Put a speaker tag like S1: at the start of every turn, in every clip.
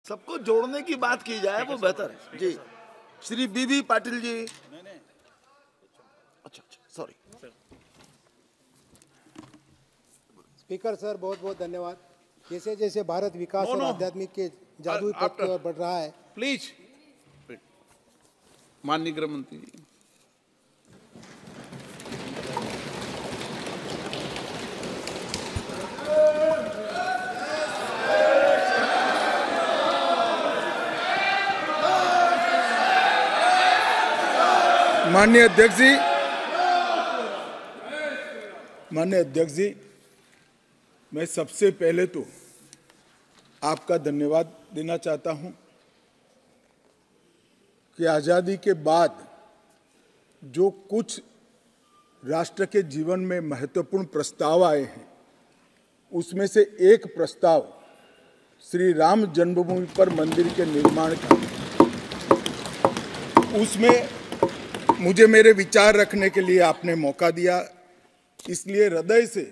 S1: सबको जोड़ने की बात की जाए वो बेहतर है जी। श्री बीबी पाटिल जी। अच्छा, सॉरी।
S2: स्पीकर सर, बहुत बहुत धन्यवाद। जैसे जैसे भारत विकास और आध्यात्मिक के जादुई पथ की ओर बढ़ रहा है,
S3: प्लीज माननीय गृह मंत्री जी।
S4: माननीय अध्यक्ष जी, मैं सबसे पहले तो आपका धन्यवाद देना चाहता हूं कि आज़ादी के बाद जो कुछ राष्ट्र के जीवन में महत्वपूर्ण प्रस्ताव आए हैं, उसमें से एक प्रस्ताव श्री राम जन्मभूमि पर मंदिर के निर्माण का, उसमें मुझे मेरे विचार रखने के लिए आपने मौका दिया, इसलिए हृदय से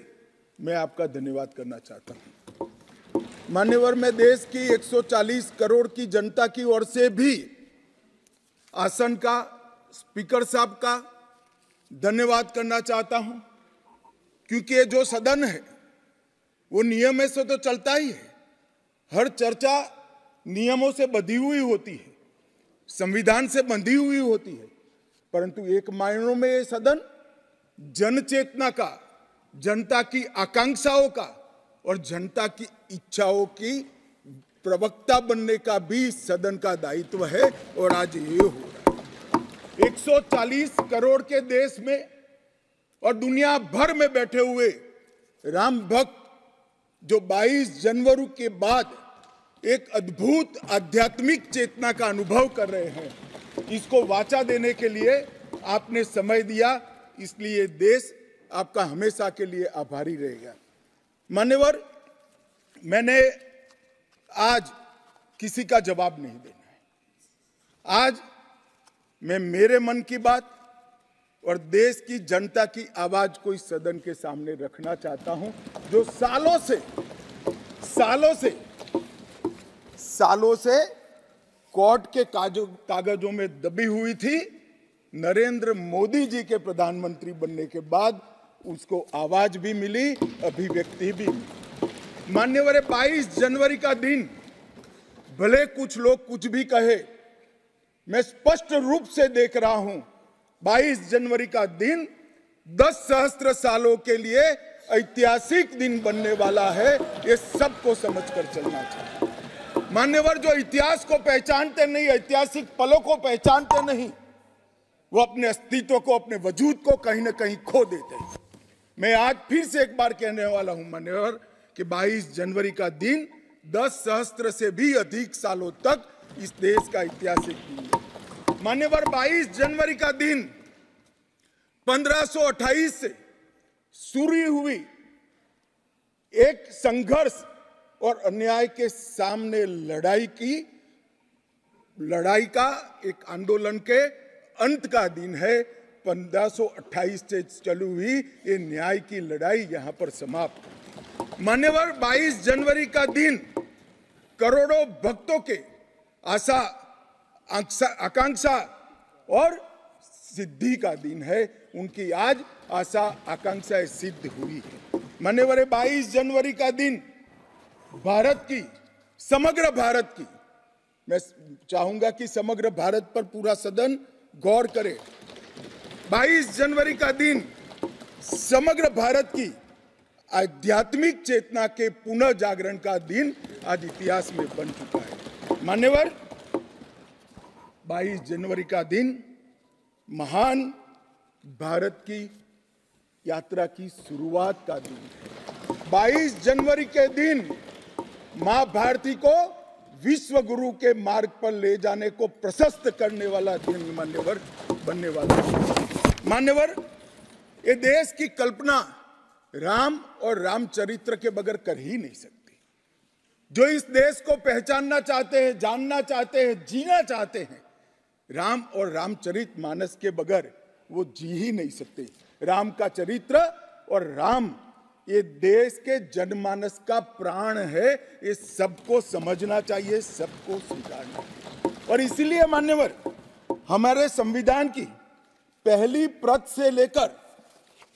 S4: मैं आपका धन्यवाद करना चाहता हूं। मान्यवर, मैं देश की 140 करोड़ की जनता की ओर से भी आसन का, स्पीकर साहब का धन्यवाद करना चाहता हूं, क्योंकि ये जो सदन है वो नियम से तो चलता ही है। हर चर्चा नियमों से बंधी हुई होती है, संविधान से बंधी हुई होती है, परंतु एक मायनों में ये सदन जन चेतना का, जनता की आकांक्षाओं का और जनता की इच्छाओं की प्रवक्ता बनने का भी सदन का दायित्व है, और आज ये हो रहा है। 140 करोड़ के देश में और दुनिया भर में बैठे हुए राम भक्त जो 22 जनवरी के बाद एक अद्भुत आध्यात्मिक चेतना का अनुभव कर रहे हैं, इसको वाचा देने के लिए आपने समय दिया, इसलिए देश आपका हमेशा के लिए आभारी रहेगा। मान्यवर, मैंने आज किसी का जवाब नहीं देना है। आज मैं मेरे मन की बात और देश की जनता की आवाज को इस सदन के सामने रखना चाहता हूं, जो सालों से कोर्ट के कागजों में दबी हुई थी। नरेंद्र मोदी जी के प्रधानमंत्री बनने के बाद उसको आवाज भी मिली, अभिव्यक्ति भी मिली। मान्यवर, 22 जनवरी का दिन, भले कुछ लोग कुछ भी कहे, मैं स्पष्ट रूप से देख रहा हूं 22 जनवरी का दिन 10 सहस्त्र सालों के लिए ऐतिहासिक दिन बनने वाला है। ये सबको समझकर चलना चाहिए। मान्यवर, जो इतिहास को पहचानते नहीं, ऐतिहासिक पलों को पहचानते नहीं, वो अपने अस्तित्व को, अपने वजूद को कहीं ना कहीं खो देते हैं। मैं आज फिर से एक बार कहने वाला हूं मान्यवर कि 22 जनवरी का दिन 10 सहस्त्र से भी अधिक सालों तक इस देश का ऐतिहासिक दिन है। मान्यवर, 22 जनवरी का दिन 1528 से शुरू हुई एक संघर्ष और अन्याय के सामने लड़ाई का, एक आंदोलन के अंत का दिन है। 1528 से चली हुई ये न्याय की लड़ाई यहां पर समाप्त। मान्यवर, 22 जनवरी का दिन करोड़ों भक्तों के आशा, आकांक्षा और सिद्धि का दिन है। उनकी आज आशा आकांक्षाएं सिद्ध हुई है। मान्यवर, 22 जनवरी का दिन भारत की, समग्र भारत की, मैं चाहूंगा कि समग्र भारत पर पूरा सदन गौर करे। 22 जनवरी का दिन समग्र भारत की आध्यात्मिक चेतना के पुनः जागरण का दिन आज इतिहास में बन चुका है। मान्यवर, 22 जनवरी का दिन महान भारत की यात्रा की शुरुआत का दिन है। 22 जनवरी के दिन मां भारती को विश्व गुरु के मार्ग पर ले जाने को प्रशस्त करने वाला दिन मान्यवर बनने वाला है। मान्यवर, ये देश की कल्पना राम और रामचरित्र के बगैर कर ही नहीं सकती। जो इस देश को पहचानना चाहते हैं, जानना चाहते हैं, जीना चाहते हैं, राम और रामचरित मानस के बगैर वो जी ही नहीं सकते। राम का चरित्र और राम ये देश के जनमानस का प्राण है, ये सबको समझना चाहिए, सबको स्वीकारना चाहिए। और इसीलिए मान्यवर, हमारे संविधान की पहली प्रत से लेकर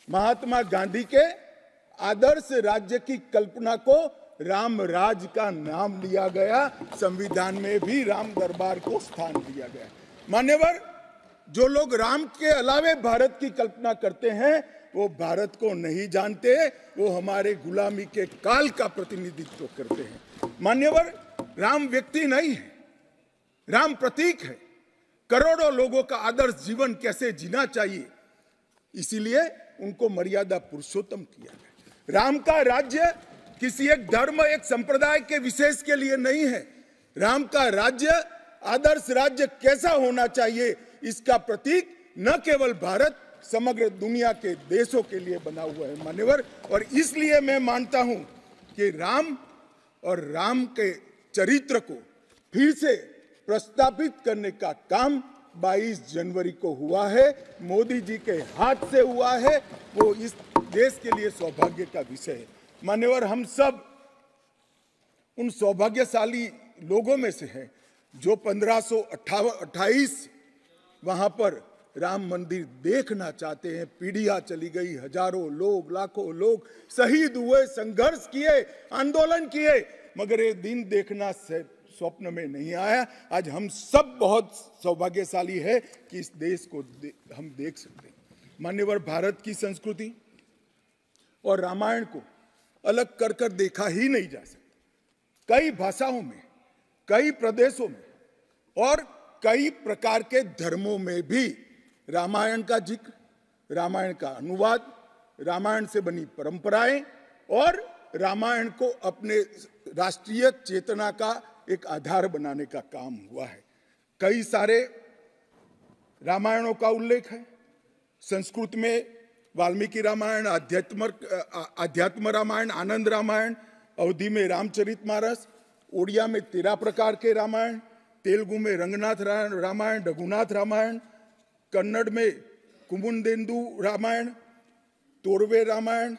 S4: महात्मा गांधी के आदर्श राज्य की कल्पना को राम राज का नाम दिया गया, संविधान में भी राम दरबार को स्थान दिया गया। मान्यवर, जो लोग राम के अलावे भारत की कल्पना करते हैं वो भारत को नहीं जानते, वो हमारे गुलामी के काल का प्रतिनिधित्व करते हैं। मान्यवर, राम व्यक्ति नहीं है, राम प्रतीक है। करोड़ों लोगों का आदर्श जीवन कैसे जीना चाहिए, इसीलिए उनको मर्यादा पुरुषोत्तम किया गया। राम का राज्य किसी एक धर्म, एक संप्रदाय के विशेष के लिए नहीं है। राम का राज्य, आदर्श राज्य कैसा होना चाहिए, इसका प्रतीक न केवल भारत, समग्र दुनिया के देशों के लिए बना हुआ है मान्यवर। और इसलिए मैं मानता हूं कि राम और राम के चरित्र को फिर से प्रस्तावित करने का काम 22 जनवरी को हुआ है, मोदी जी के हाथ से हुआ है। वो इस देश के लिए सौभाग्य का विषय है मान्यवर। हम सब उन सौभाग्यशाली लोगों में से हैं जो 1528 वहां पर राम मंदिर देखना चाहते हैं। पीढ़ियां चली गई, हजारों लोग, लाखों लोग शहीद हुए, संघर्ष किए, आंदोलन किए, मगर ये दिन देखना स्वप्न में नहीं आया। आज हम सब बहुत सौभाग्यशाली है कि इस देश को हम देख सकते हैं मान्यवर। भारत की संस्कृति और रामायण को अलग कर कर देखा ही नहीं जा सकता। कई भाषाओं में, कई प्रदेशों में और कई प्रकार के धर्मों में भी रामायण का जिक्र, रामायण का अनुवाद, रामायण से बनी परंपराएं और रामायण को अपने राष्ट्रीय चेतना का एक आधार बनाने का काम हुआ है। कई सारे रामायणों का उल्लेख है। संस्कृत में वाल्मीकि रामायण, अध्यात्म रामायण, आनंद रामायण, अवधी में रामचरितमानस, उड़िया में 13 प्रकार के रामायण, तेलुगु में रंगनाथ रामायण, रघुनाथ रामायण, कन्नड़ में कुमुदेंदु रामायण, तोरवे रामायण,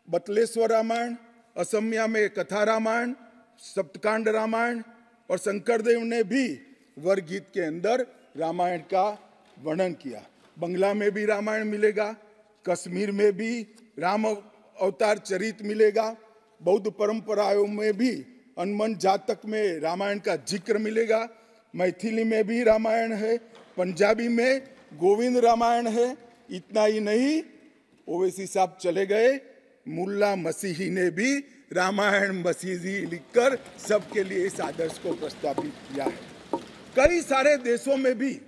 S4: बतलेश्वर रामायण, असमिया में कथा रामायण, सप्तकांड रामायण, और शंकरदेव ने भी वरगीत के अंदर रामायण का वर्णन किया। बंगला में भी रामायण मिलेगा, कश्मीर में भी राम अवतार चरित मिलेगा, बौद्ध परंपराओं में भी हनुमान जातक में रामायण का जिक्र मिलेगा, मैथिली में भी रामायण है, पंजाबी में गोविंद रामायण है। इतना ही नहीं, ओवैसी साहब चले गए, मुल्ला मसीही ने भी रामायण मसीही लिखकर सबके लिए इस आदर्श को प्रस्तावित किया है। कई सारे देशों में भी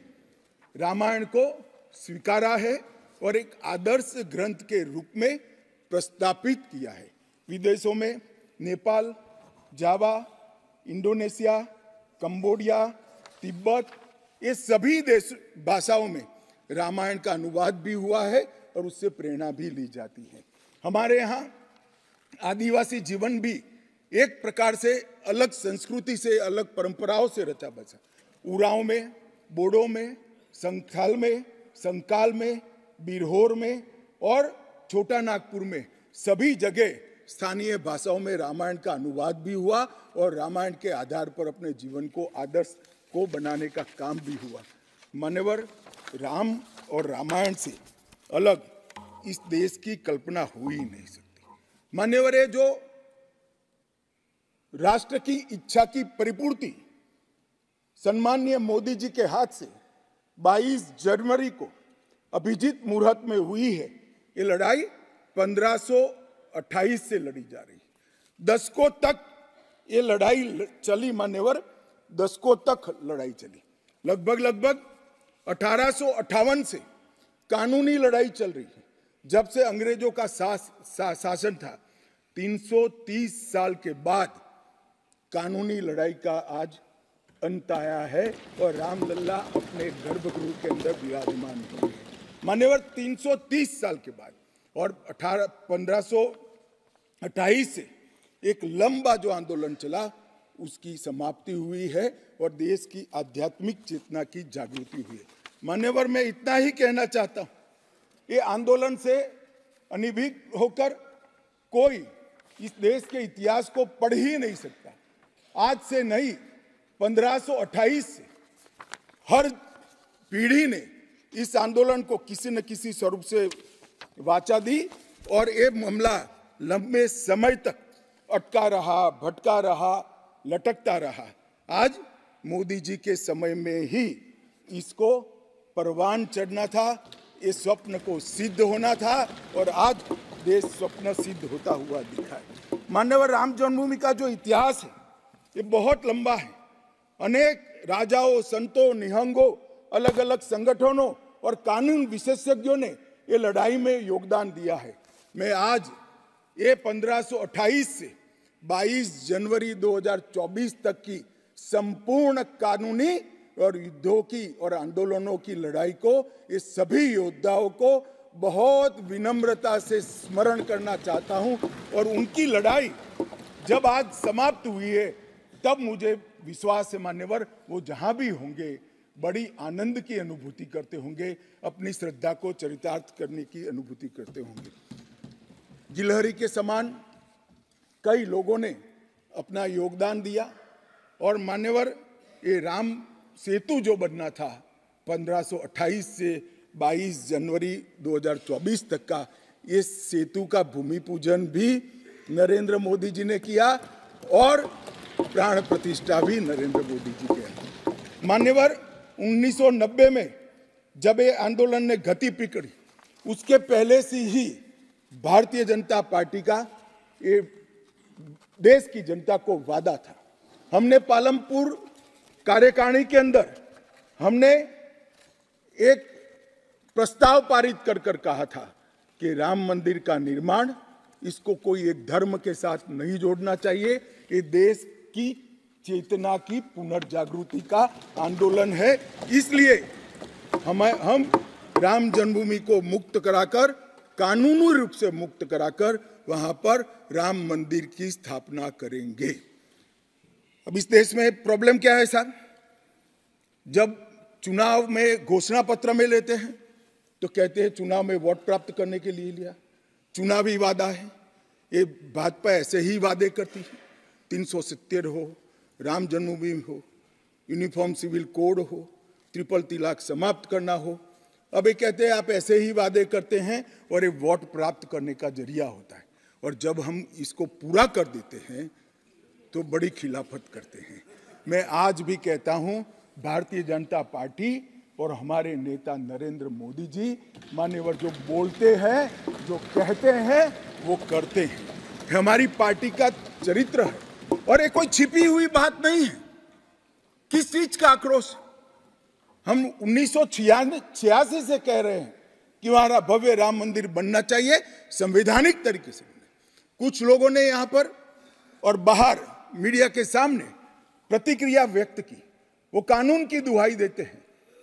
S4: रामायण को स्वीकारा है और एक आदर्श ग्रंथ के रूप में प्रस्तावित किया है। विदेशों में नेपाल, जावा, इंडोनेशिया, कंबोडिया, तिब्बत, ये सभी देश भाषाओं में रामायण का अनुवाद भी हुआ है और उससे प्रेरणा भी ली जाती है। हमारे यहाँ आदिवासी जीवन भी एक प्रकार से अलग संस्कृति से, अलग परंपराओं से रचा बचा। उरांव में, बोडो में, संथाल में, संकाल में, बिरहोर में और छोटा नागपुर में सभी जगह स्थानीय भाषाओं में रामायण का अनुवाद भी हुआ और रामायण के आधार पर अपने जीवन को, आदर्श को बनाने का काम भी हुआ। मान्यवर, राम और रामायण से अलग इस देश की कल्पना हो ही नहीं सकती। मान्यवर, ये जो राष्ट्र की इच्छा की परिपूर्ति सम्माननीय मोदी जी के हाथ से 22 जनवरी को अभिजीत मुहूर्त में हुई है, ये लड़ाई 1528 से लड़ी जा रही है। दशकों तक ये लड़ाई चली मान्यवर, दशकों तक लड़ाई चली। लगभग 1858 से कानूनी लड़ाई चल रही है। जब से अंग्रेजों का शासन था, 330 साल के बाद कानूनी लड़ाई का आज अंत आया है और रामलला अपने गर्भगृह के अंदर विराजमान हुए हैं। मान्यवर, 330 साल के बाद और 1528 से एक लंबा जो आंदोलन चला उसकी समाप्ति हुई है और देश की आध्यात्मिक चेतना की जागृति हुई है। मान्यवर, मैं इतना ही कहना चाहता हूं, ये आंदोलन से अनिभिज्ञ होकर कोई इस देश के इतिहास को पढ़ ही नहीं सकता। आज से नहीं, 1528 से हर पीढ़ी ने इस आंदोलन को किसी न किसी स्वरूप से वाचा दी और ये मामला लंबे समय तक अटका रहा, भटका रहा, लटकता रहा। आज मोदी जी के समय में ही इसको परवान चढ़ना था, इस स्वप्न को सिद्ध होना था और आज देश स्वप्न सिद्ध होता हुआ दिखा है। मान्यवर, राम जन्मभूमि का जो इतिहास है ये बहुत लंबा है। अनेक राजाओं, संतों, निहंगों, अलग अलग संगठनों और कानून विशेषज्ञों ने ये लड़ाई में योगदान दिया है। मैं आज ये 1528 से 22 जनवरी 2024 तक की संपूर्ण कानूनी और युद्धों की और आंदोलनों की लड़ाई को, ये सभी योद्धाओं को बहुत विनम्रता से स्मरण करना चाहता हूं और उनकी लड़ाई जब आज समाप्त हुई है तब मुझे विश्वास है मान्यवर, वो जहां भी होंगे बड़ी आनंद की अनुभूति करते होंगे, अपनी श्रद्धा को चरितार्थ करने की अनुभूति करते होंगे। गिलहरी के समान कई लोगों ने अपना योगदान दिया और मान्यवर, ये राम सेतु जो बनना था 1528 से 22 जनवरी 2024 तक का, ये सेतु का भूमि पूजन भी नरेंद्र मोदी जी ने किया और प्राण प्रतिष्ठा भी नरेंद्र मोदी जी के। मान्यवर, 1990 में जब ये आंदोलन ने गति पकड़ी, उसके पहले से ही भारतीय जनता पार्टी का ये देश की जनता को वादा था। हमने पालमपुर कार्यकारिणी के अंदर हमने एक प्रस्ताव पारित कर कहा था कि राम मंदिर का निर्माण, इसको कोई एक धर्म के साथ नहीं जोड़ना चाहिए, ये देश की चेतना की पुनर्जागृति का आंदोलन है। इसलिए हम राम जन्मभूमि को मुक्त कराकर, कानूनी रूप से मुक्त कराकर वहां पर राम मंदिर की स्थापना करेंगे। अब इस देश में प्रॉब्लम क्या है साहब? जब चुनाव में घोषणा पत्र में लेते हैं तो कहते हैं चुनाव में वोट प्राप्त करने के लिए लिया, चुनावी वादा है। ये भाजपा ऐसे ही वादे करती है, 370 हो, राम जन्मभूमि हो, यूनिफॉर्म सिविल कोड हो, ट्रिपल तलाक समाप्त करना हो। अब ये कहते हैं आप ऐसे ही वादे करते हैं और ये वोट प्राप्त करने का जरिया होता है, और जब हम इसको पूरा कर देते हैं तो बड़ी खिलाफत करते हैं। मैं आज भी कहता हूं, भारतीय जनता पार्टी और हमारे नेता नरेंद्र मोदी जी मान्यवर जो बोलते हैं, जो कहते हैं, वो करते हैं। हमारी पार्टी का चरित्र है और ये कोई छिपी हुई बात नहीं है। किस चीज का आक्रोश? हम 1986 से कह रहे हैं कि हमारा भव्य राम मंदिर बनना चाहिए, संवैधानिक तरीके से। कुछ लोगों ने यहां पर और बाहर मीडिया के सामने प्रतिक्रिया व्यक्त की, वो कानून की दुहाई देते हैं।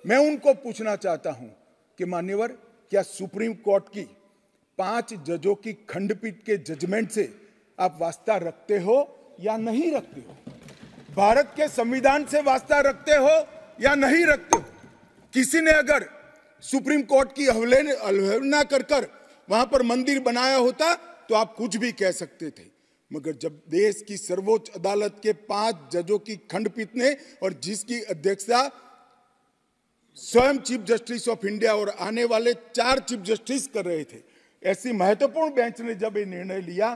S4: मैं उनको पूछना चाहता हूं कि मान्यवर, क्या सुप्रीम कोर्ट की 5 जजों की खंडपीठ के जजमेंट से आप वास्ता रखते हो या नहीं रखते हो? भारत के संविधान से वास्ता रखते हो या नहीं रखते हो? किसी ने अगर सुप्रीम कोर्ट की अवहेलना कर वहां पर मंदिर बनाया होता तो आप कुछ भी कह सकते थे, मगर जब देश की सर्वोच्च अदालत के 5 जजों की खंडपीठ ने, और जिसकी अध्यक्षता स्वयं चीफ जस्टिस ऑफ इंडिया और आने वाले 4 चीफ जस्टिस कर रहे थे, ऐसी महत्वपूर्ण बेंच ने जब ये निर्णय लिया,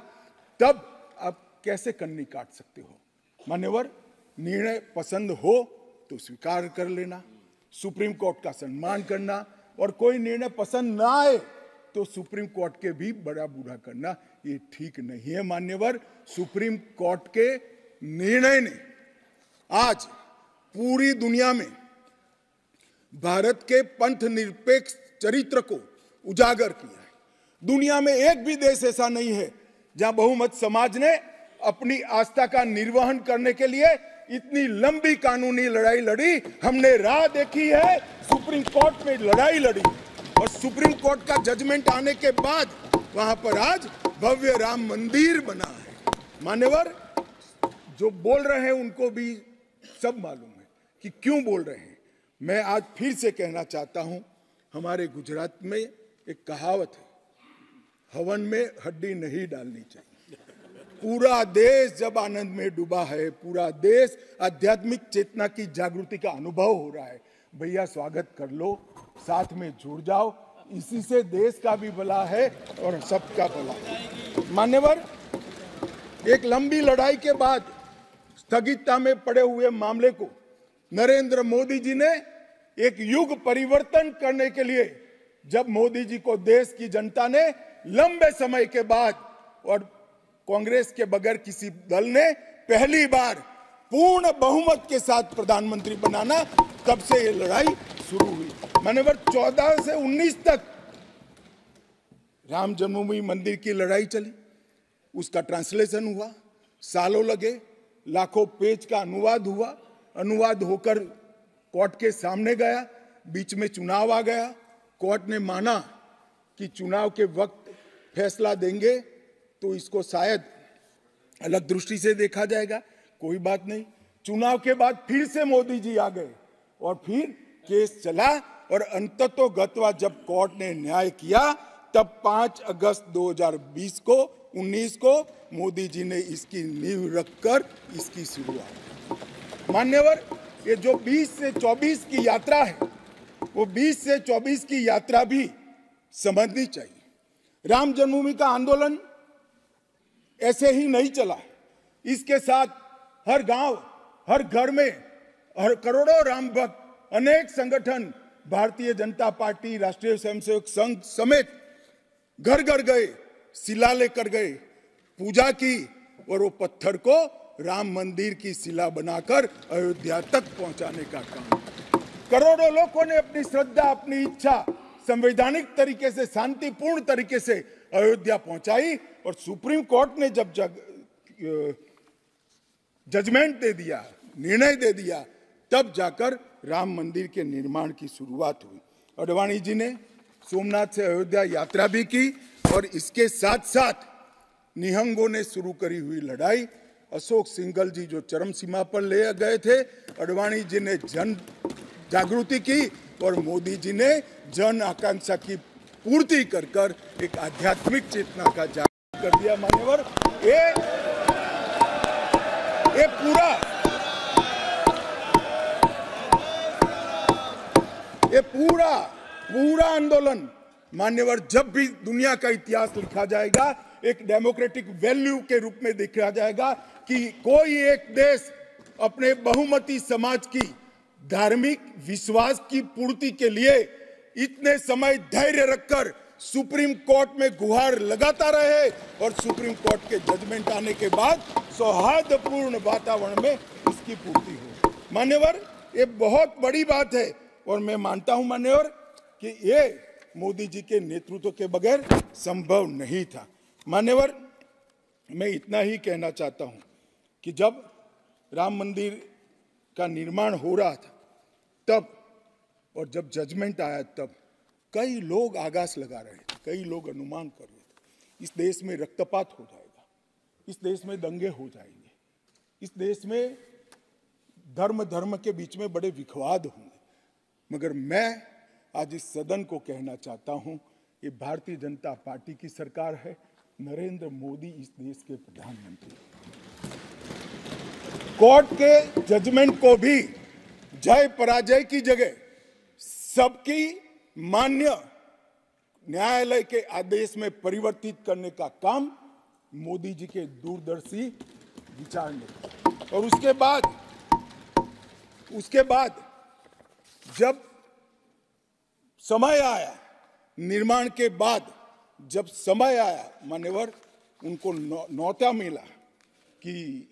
S4: तब आप कैसे कन्नी काट सकते हो? मान्यवर, निर्णय पसंद हो तो स्वीकार कर लेना, सुप्रीम कोर्ट का सम्मान करना, और कोई निर्णय पसंद ना आए तो सुप्रीम कोर्ट के भी बड़ा बूढ़ा करना, ये ठीक नहीं है। मान्यवर, सुप्रीम कोर्ट के निर्णय ने आज पूरी दुनिया में भारत के पंथ निरपेक्ष चरित्र को उजागर किया है। दुनिया में एक भी देश ऐसा नहीं है जहां बहुमत समाज ने अपनी आस्था का निर्वहन करने के लिए इतनी लंबी कानूनी लड़ाई लड़ी। हमने राह देखी है, सुप्रीम कोर्ट में लड़ाई लड़ी, और सुप्रीम कोर्ट का जजमेंट आने के बाद वहां पर आज भव्य राम मंदिर बना है। मान्यवर, जो बोल रहे हैं उनको भी सब मालूम है कि क्यों बोल रहे हैं। मैं आज फिर से कहना चाहता हूं, हमारे गुजरात में एक कहावत है, हवन में हड्डी नहीं डालनी चाहिए। पूरा देश जब आनंद में डूबा है, पूरा देश आध्यात्मिक चेतना की जागृति का अनुभव हो रहा है, भैया स्वागत कर लो, साथ में जुड़ जाओ। इसी से देश का भी भला है और सबका भला है। मान्यवर, एक लंबी लड़ाई के बाद स्थगितता में पड़े हुए मामले को नरेंद्र मोदी जी ने एक युग परिवर्तन करने के लिए, जब मोदी जी को देश की जनता ने लंबे समय के बाद और कांग्रेस के बगैर किसी दल ने पहली बार पूर्ण बहुमत के साथ प्रधानमंत्री बनाना, तब से ये लड़ाई शुरू हुई। मान्यवर, 14 से 19 तक राम जन्मभूमि मंदिर की लड़ाई चली, उसका ट्रांसलेशन हुआ, सालों लगे, लाखों पेज का अनुवाद हुआ, अनुवाद होकर कोर्ट के सामने गया, बीच में चुनाव आ गया, कोर्ट ने माना कि चुनाव के वक्त फैसला देंगे तो इसको शायद अलग दृष्टि से देखा जाएगा, कोई बात नहीं। चुनाव के बाद फिर से मोदी जी आ गए और फिर केस चला और अंततोगत्वा जब कोर्ट ने न्याय किया, तब 5 अगस्त 2019 को मोदी जी ने इसकी नींव रखकर इसकी शुरुआत। मान्यवर, ये जो 20 से 24 की यात्रा है, वो 20 से 24 की यात्रा भी समझनी चाहिए। राम जन्मभूमि का आंदोलन ऐसे ही नहीं चला, इसके साथ हर गांव, हर घर में हर करोड़ों राम भक्त, अनेक संगठन, भारतीय जनता पार्टी, राष्ट्रीय स्वयंसेवक संघ समेत घर घर गए, शिला लेकर गए, पूजा की और वो पत्थर को राम मंदिर की शिला बनाकर अयोध्या तक पहुंचाने का काम। करोड़ों लोगों ने अपनी श्रद्धा, अपनी इच्छा संवैधानिक तरीके से, शांतिपूर्ण तरीके से अयोध्या पहुंचाई और सुप्रीम कोर्ट ने जब जजमेंट दे दिया, निर्णय दे दिया, तब जाकर राम मंदिर के निर्माण की शुरुआत हुई। अडवाणी जी ने सोमनाथ से अयोध्या यात्रा भी की और इसके साथ साथ निहंगों ने शुरू करी हुई लड़ाई, अशोक सिंघल जी जो चरम सीमा पर ले गए थे, अडवाणी जी ने जन जागृति की और मोदी जी ने जन आकांक्षा की पूर्ति कर कर एक आध्यात्मिक चेतना का जागरण कर दिया। मान्यवर, ये पूरा आंदोलन, मान्यवर, जब भी दुनिया का इतिहास लिखा जाएगा, एक डेमोक्रेटिक वैल्यू के रूप में देखा जाएगा कि कोई एक देश अपने बहुमती समाज की धार्मिक विश्वास की पूर्ति के लिए इतने समय धैर्य रखकर सुप्रीम कोर्ट में गुहार लगाता रहे और सुप्रीम कोर्ट के जजमेंट आने के बाद सौहार्दपूर्ण वातावरण में इसकी पूर्ति हो। मान्यवर, ये बहुत बड़ी बात है और मैं मानता हूं मान्यवर कि ये मोदी जी के नेतृत्व के बगैर संभव नहीं था। मान्यवर, मैं इतना ही कहना चाहता हूं कि जब राम मंदिर का निर्माण हो रहा था तब, और जब जजमेंट आया तब, कई लोग आगास लगा रहे थे, कई लोग अनुमान कर रहे थे, इस देश में रक्तपात हो जाएगा, इस देश में दंगे हो जाएंगे, इस देश में धर्म के बीच में बड़े विवाद होंगे। मगर मैं आज इस सदन को कहना चाहता हूं, ये भारतीय जनता पार्टी की सरकार है, नरेंद्र मोदी इस देश के प्रधानमंत्री। कोर्ट के जजमेंट को भी जय पराजय की जगह सबकी मान्य न्यायालय के आदेश में परिवर्तित करने का काम मोदी जी के दूरदर्शी विचार ने। और उसके बाद जब समय आया, निर्माण के बाद जब समय आया, मान्यवर, उनको न्योता मिला कि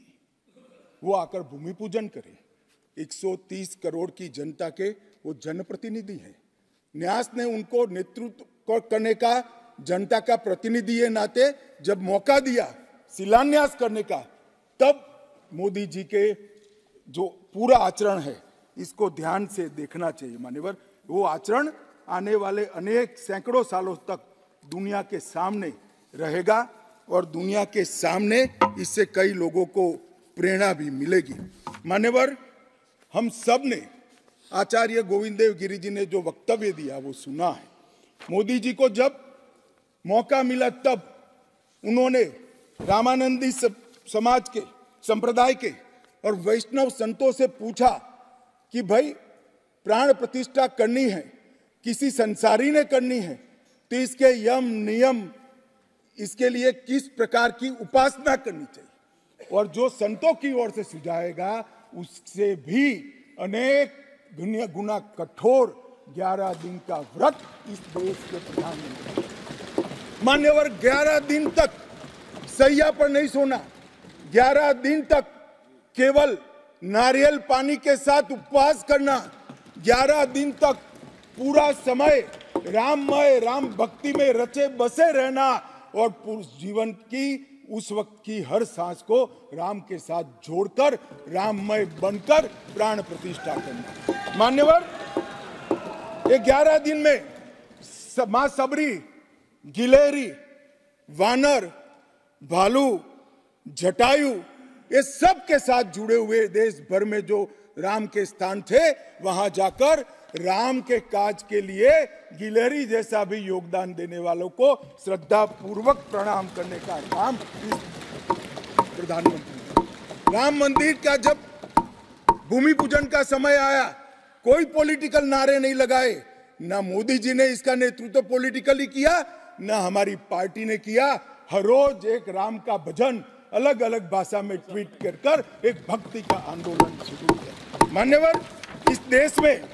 S4: वो आकर भूमि पूजन करें। 130 करोड़ की जनता के वो जनप्रतिनिधि हैं। न्यास ने उनको नेतृत्व करने का, जनता का प्रतिनिधि के नाते जब मौका दिया शिलान्यास करने का, तब मोदी जी के जो पूरा आचरण है इसको ध्यान से देखना चाहिए। मान्यवर, वो आचरण आने वाले अनेक सैकड़ों सालों तक दुनिया के सामने रहेगा और दुनिया के सामने इससे कई लोगों को प्रेरणा भी मिलेगी। मान्यवर, हम सब ने आचार्य गोविंद देव गिरि जी ने जो वक्तव्य दिया वो सुना है। मोदी जी को जब मौका मिला तब उन्होंने रामानंदी समाज के, संप्रदाय के और वैष्णव संतों से पूछा कि भाई प्राण प्रतिष्ठा करनी है, किसी संसारी ने करनी है, तो इसके यम नियम, इसके लिए किस प्रकार की उपासना करनी चाहिए, और जो संतों की ओर से सुझाएगा उससे भी अनेक गुना कठोर 11 दिन का व्रत इस देश के प्रधानमंत्री, मान्यवर 11 दिन तक सैया पर नहीं सोना, 11 दिन तक केवल नारियल पानी के साथ उपवास करना, 11 दिन तक पूरा समय राममय, राम भक्ति में रचे बसे रहना और पूरे जीवन की उस वक्त की हर सांस को राम के साथ जोड़कर राममय बनकर प्राण प्रतिष्ठा करना। मान्यवर, ये 11 दिन में मां सबरी, गिलेरी, वानर, भालू, जटायु, ये सब के साथ जुड़े हुए देश भर में जो राम के स्थान थे, वहां जाकर राम के काज के लिए गिलहरी जैसा भी योगदान देने वालों को श्रद्धा पूर्वक प्रणाम करने का काम प्रधानमंत्री। राम मंदिर का जब भूमि पूजन का समय आया, कोई पॉलिटिकल नारे नहीं लगाए, ना मोदी जी ने इसका नेतृत्व पॉलिटिकली किया, ना हमारी पार्टी ने किया। हर रोज एक राम का भजन अलग अलग भाषा में ट्वीट कर एक भक्ति का आंदोलन शुरू किया। मान्यवर, इस देश में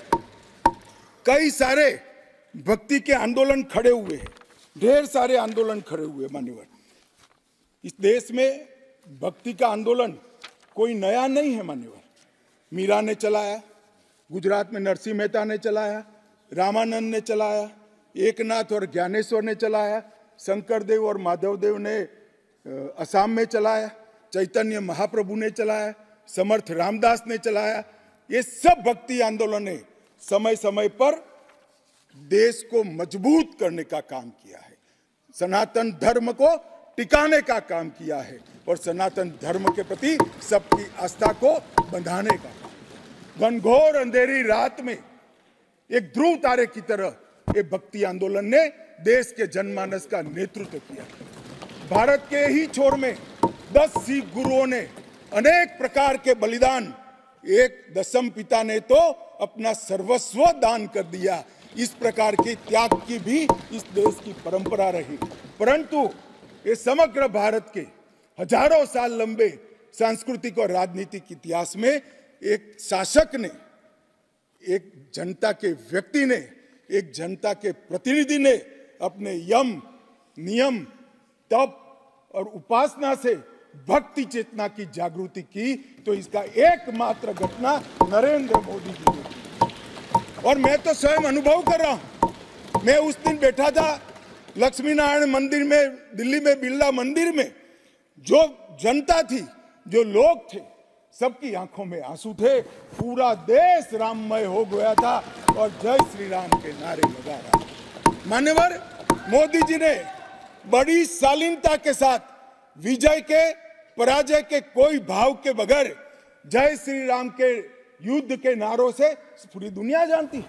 S4: कई सारे भक्ति के आंदोलन खड़े हुए हैं, ढेर सारे आंदोलन खड़े हुए। मान्यवर, इस देश में भक्ति का आंदोलन कोई नया नहीं है। मान्यवर, मीरा ने चलाया, गुजरात में नरसिंह मेहता ने चलाया, रामानंद ने चलाया, एकनाथ और ज्ञानेश्वर ने चलाया, शंकरदेव और माधवदेव ने असम में चलाया, चैतन्य महाप्रभु ने चलाया, समर्थ रामदास ने चलाया। ये सब भक्ति आंदोलन समय समय पर देश को मजबूत करने का काम किया है, सनातन धर्म को टिकाने का काम किया है और सनातन धर्म के प्रति सबकी आस्था को बंधाने का काम। घनघोर अंधेरी रात में एक ध्रुव तारे की तरह ये भक्ति आंदोलन ने देश के जनमानस का नेतृत्व किया। भारत के ही छोर में 10 सिख गुरुओं ने अनेक प्रकार के बलिदान, एक दशम पिता ने तो अपना सर्वस्व दान कर दिया। इस प्रकार के त्याग की भी इस देश की परंपरा रही, परंतु ये समग्र भारत के हजारों साल लंबे सांस्कृतिक और राजनीतिक इतिहास में एक शासक ने, एक जनता के व्यक्ति ने, एक जनता के प्रतिनिधि ने अपने यम, नियम, तप और उपासना से भक्ति चेतना की जागृति की, तो इसका एकमात्र घटना नरेंद्र मोदी जी ने की। और मैं तो स्वयं अनुभव कर रहा हूं। मैं उस दिन बैठा था लक्ष्मी नारायण मंदिर में, दिल्ली में बिरला मंदिर में, जो जनता थी, जो लोग थे, सबकी आंखों में आंसू थे। पूरा देश राममय हो गया था और जय श्री राम के नारे लगा रहा। मान्यवर, मोदी जी ने बड़ी शालीनता के साथ विजय के, पराजय के कोई भाव के बगैर जय श्री राम के युद्ध के नारों से पूरी दुनिया जानती है।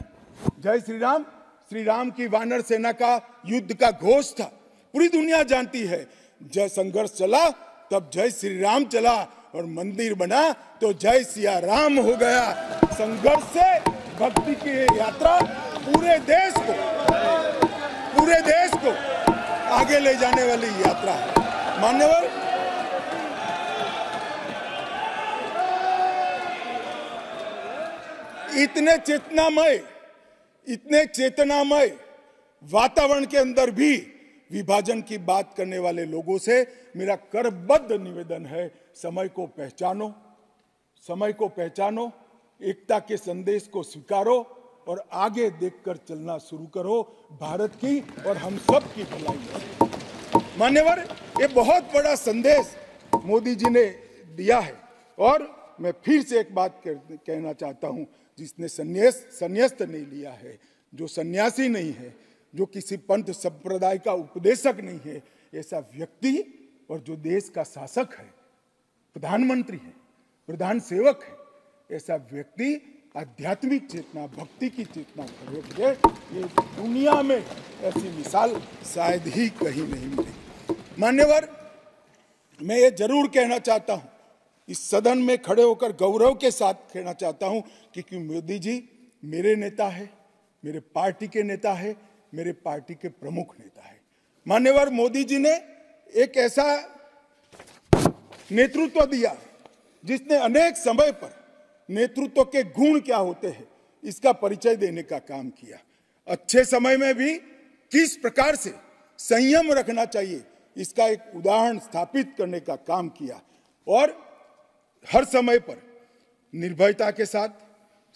S4: जय श्री राम की वानर सेना का युद्ध का घोष था, पूरी दुनिया जानती है। जय संघर्ष चला तब जय श्री राम चला और मंदिर बना तो जय सिया राम हो गया। संघर्ष से भक्ति की यात्रा पूरे देश को आगे ले जाने वाली यात्रा है। मान्यवर, इतने चेतनामय वातावरण के अंदर भी विभाजन की बात करने वाले लोगों से मेरा करबद्ध निवेदन है, समय को पहचानो, एकता के संदेश को स्वीकारो और आगे देखकर चलना शुरू करो, भारत की और हम सब की भलाई। मान्यवर, ये बहुत बड़ा संदेश मोदी जी ने दिया है और मैं फिर से एक बात कहना चाहता हूं, जिसने संन्यास्त नहीं लिया है, जो सन्यासी नहीं है, जो किसी पंथ संप्रदाय का उपदेशक नहीं है, ऐसा व्यक्ति और जो देश का शासक है, प्रधानमंत्री है, प्रधान सेवक है, ऐसा व्यक्ति आध्यात्मिक चेतना, भक्ति की चेतना खड़े हुए, ये दुनिया में ऐसी मिसाल शायद ही कहीं नहीं मिली। मान्यवर, मैं ये जरूर कहना चाहता हूं, इस सदन में खड़े होकर गौरव के साथ कहना चाहता हूं कि मोदी जी मेरे नेता है, मेरे पार्टी के नेता है, मेरे पार्टी के प्रमुख नेता है। मान्यवर, मोदी जी ने एक ऐसा नेतृत्व दिया जिसने अनेक समय पर नेतृत्व के गुण क्या होते हैं इसका परिचय देने का काम किया। अच्छे समय में भी किस प्रकार से संयम रखना चाहिए इसका एक उदाहरण स्थापित करने का काम किया और हर समय पर निर्भयता के साथ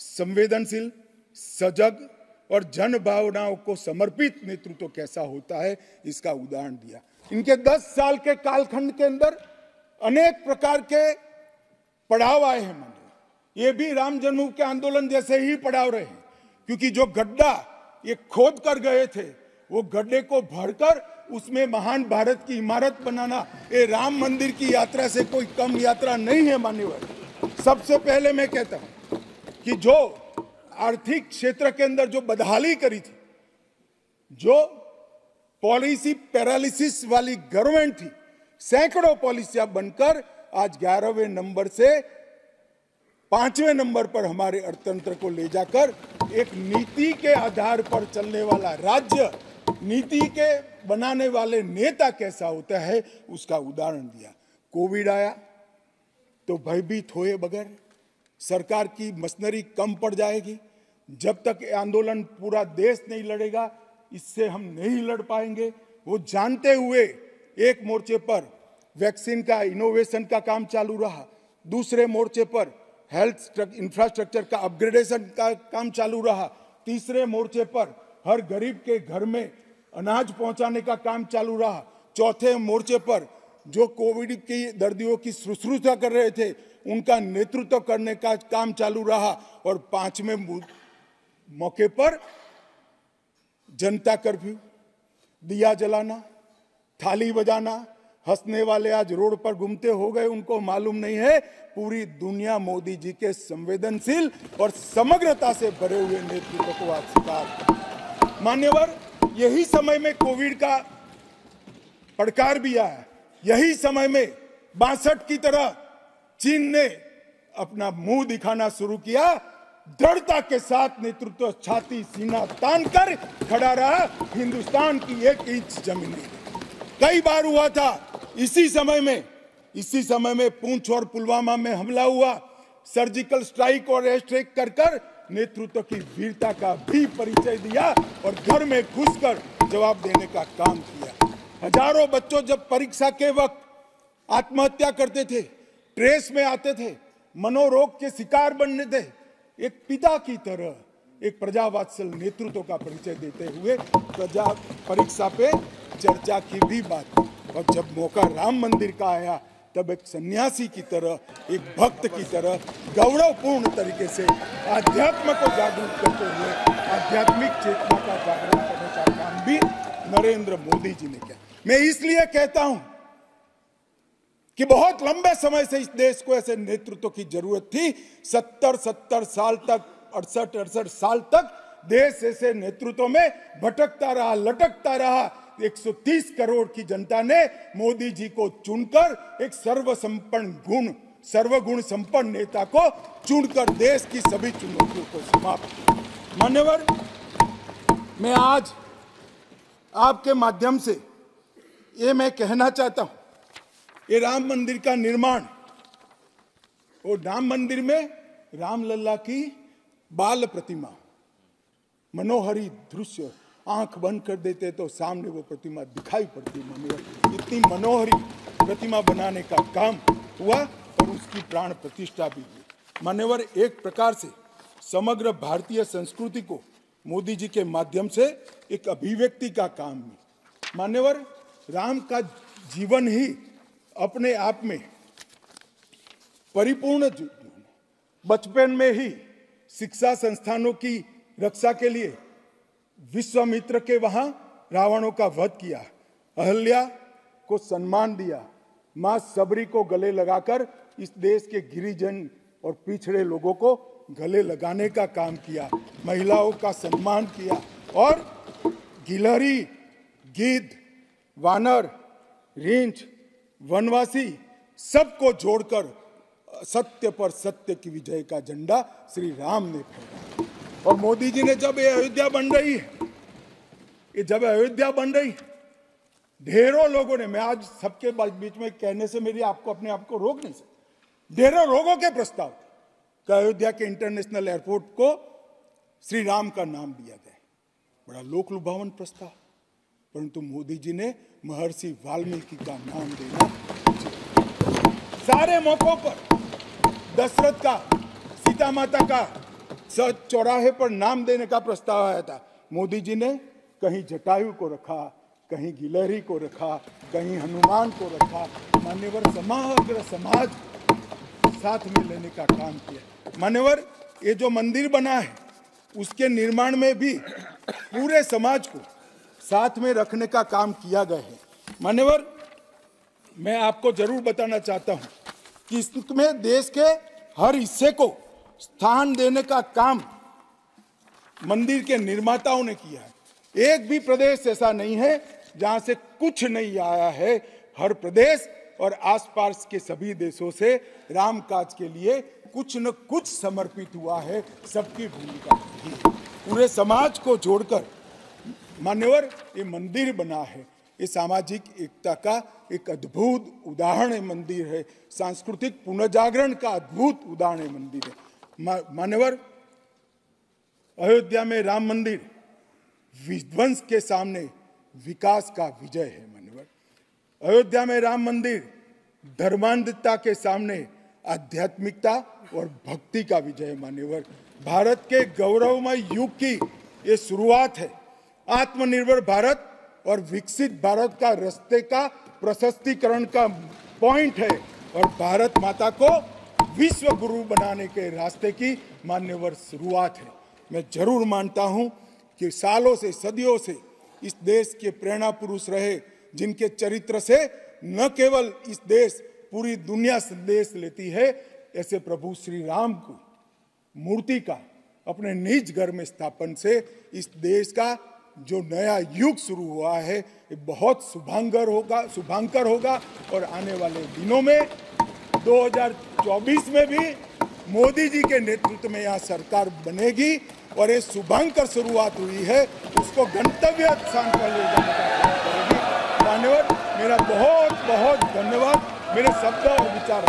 S4: संवेदनशील, सजग और जन भावनाओं को समर्पित नेतृत्व कैसा होता है इसका उदाहरण दिया। इनके 10 साल के कालखंड के अंदर अनेक प्रकार के पड़ाव आए हैं। ये भी राम जन्मभूमि के आंदोलन जैसे ही पड़ाव रहे, क्योंकि जो गड्ढा ये खोद कर गए थे वो गड्ढे को भरकर उसमें महान भारत की इमारत बनाना ये राम मंदिर की यात्रा से कोई कम यात्रा नहीं है। मान्यवर, सबसे पहले मैं कहता हूं कि जो आर्थिक क्षेत्र के अंदर जो बदहाली करी थी, जो पॉलिसी पैरालिसिस वाली गवर्नमेंट थी, सैकड़ों पॉलिसियां बनकर आज 11वें नंबर से 5वें नंबर पर हमारे अर्थतंत्र को ले जाकर एक नीति के आधार पर चलने वाला राज्य, नीति के बनाने वाले नेता कैसा होता है उसका उदाहरण दिया। कोविड आया तो भयभीत हुए बगैर, सरकार की मशीनरी कम पड़ जाएगी, जब तक आंदोलन पूरा देश नहीं लड़ेगा इससे हम नहीं लड़ पाएंगे, वो जानते हुए एक मोर्चे पर वैक्सीन का इनोवेशन का काम चालू रहा, दूसरे मोर्चे पर हेल्थ इंफ्रास्ट्रक्चर का अपग्रेडेशन का काम चालू रहा, तीसरे मोर्चे पर हर गरीब के घर में अनाज पहुंचाने का काम चालू रहा, चौथे मोर्चे पर जो कोविड की दर्दियों की शुश्रूषा कर रहे थे उनका नेतृत्व करने का काम चालू रहा और 5वें मौके पर जनता कर्फ्यू, दिया जलाना, थाली बजाना, हंसने वाले आज रोड पर घूमते हो गए, उनको मालूम नहीं है पूरी दुनिया मोदी जी के संवेदनशील और समग्रता से भरे हुए नेतृत्व को आज स्वीकार। मान्यवर, यही समय में कोविड का पड़कार भी आया, यही समय में 62 की तरह चीन ने अपना मुंह दिखाना शुरू किया, दृढ़ता के साथ नेतृत्व छाती सीना तान कर खड़ा रहा, हिंदुस्तान की 1 इंच जमीन नहीं। कई बार हुआ था इसी समय में पूंछ और पुलवामा में हमला हुआ, सर्जिकल स्ट्राइक और एयर स्ट्राइक कर नेतृत्व की वीरता का भी परिचय दिया और घर में घुसकर जवाब देने का काम किया। हजारों बच्चों जब परीक्षा के वक्त आत्महत्या करते थे, ट्रेस में आते थे, मनोरोग के शिकार बनने थे, एक पिता की तरह एक प्रजावात्सल नेतृत्व का परिचय देते हुए प्रजा परीक्षा पे चर्चा की भी बात। और जब मौका राम मंदिर का आया तब एक सन्यासी की तरह, एक भक्त की तरह गौरवपूर्ण तरीके से आध्यात्म को जागरूक करते हुए आध्यात्मिक चेतना का जागरण करने का काम भी नरेंद्र मोदी जी ने किया। मैं इसलिए कहता हूं कि बहुत लंबे समय से इस देश को ऐसे नेतृत्व की जरूरत थी। 70 साल तक, 68 साल तक देश ऐसे नेतृत्व में भटकता रहा, लटकता रहा। 130 करोड़ की जनता ने मोदी जी को चुनकर एक सर्वगुण संपन्न नेता को चुनकर देश की सभी चुनौतियों को समाप्त। मान्यवर, मैं आज आपके माध्यम से ये मैं कहना चाहता हूं, ये राम मंदिर का निर्माण, वो राम मंदिर में रामलला की बाल प्रतिमा, मनोहरी दृश्य, आंख बंद कर देते तो सामने वो प्रतिमा दिखाई पड़ती। इतनी मनोहरी प्रतिमा बनाने का काम हुआ और उसकी प्राण प्रतिष्ठा भी हुई। मान्यवर, एक प्रकार से समग्र भारतीय संस्कृति को मोदी जी के माध्यम से एक अभिव्यक्ति का काम हुई। मान्यवर, राम का जीवन ही अपने आप में परिपूर्ण। बचपन में ही शिक्षा संस्थानों की रक्षा के लिए विश्वामित्र के वहां रावणों का वध किया, अहल्या को सम्मान दिया, मां सबरी को गले लगाकर इस देश के गिरिजन और पिछड़े लोगों को गले लगाने का काम किया, महिलाओं का सम्मान किया और गिलहरी, गिद्ध, वानर, रींछ, वनवासी सबको जोड़कर सत्य पर सत्य की विजय का झंडा श्री राम ने फहराया। और मोदी जी ने जब ये अयोध्या बन रही है, ढेरों लोगों ने, मैं आज सबके बीच में कहने से मेरी आपको अपने आप को रोक नहीं सकता, ढेरों लोगों के प्रस्ताव थे कि अयोध्या के इंटरनेशनल एयरपोर्ट को श्री राम का नाम दिया जाए। बड़ा लोक लुभावन प्रस्ताव, परंतु मोदी जी ने महर्षि वाल्मीकि का नाम देना। सारे मौकों पर दशरथ का, सीता माता का चौराहे पर नाम देने का प्रस्ताव आया था, मोदी जी ने कहीं जटायु को रखा, कहीं गिलहरी को रखा, कहीं हनुमान को रखा। मान्यवर समग्र समाज साथ में लेने का काम किया। मान्यवर ये जो मंदिर बना है उसके निर्माण में भी पूरे समाज को साथ में रखने का काम किया गया है। मान्यवर मैं आपको जरूर बताना चाहता हूं कि इसमें देश के हर हिस्से को स्थान देने का काम मंदिर के निर्माताओं ने किया है। एक भी प्रदेश ऐसा नहीं है जहां से कुछ नहीं आया है। हर प्रदेश और आसपास के सभी देशों से राम काज के लिए कुछ न कुछ समर्पित हुआ है। सबकी भूमिका रही है। पूरे समाज को जोड़कर मान्यवर ये मंदिर बना है। ये सामाजिक एकता का एक अद्भुत उदाहरण है मंदिर है। सांस्कृतिक पुनर्जागरण का अद्भुत उदाहरण मंदिर है। मान्यवर अयोध्या में राम मंदिर विध्वंस के सामने विकास का विजय है। मान्यवर अयोध्या में राम मंदिर धर्मांधता के सामने आध्यात्मिकता और भक्ति का विजय है। मान्यवर भारत के गौरवमय युग की ये शुरुआत है। आत्मनिर्भर भारत और विकसित भारत का रास्ते का प्रशस्तीकरण का पॉइंट है और भारत माता को विश्व गुरु बनाने के रास्ते की मान्यवर शुरुआत है। मैं जरूर मानता हूं कि सालों से, सदियों से इस देश के प्रेरणा पुरुष रहे, जिनके चरित्र से न केवल इस देश पूरी दुनिया संदेश लेती है। ऐसे प्रभु श्री राम को मूर्ति का अपने निज घर में स्थापन से इस देश का जो नया युग शुरू हुआ है ये बहुत शुभांकर होगा और आने वाले दिनों में 2024 में भी मोदी जी के नेतृत्व में यहाँ सरकार बनेगी और ये शुभांकर शुरुआत हुई है, उसको गंतव्य स्थान पर ले जाने का काम करेगी। मान्यवर मेरा बहुत बहुत धन्यवाद। मेरे शब्द और विचार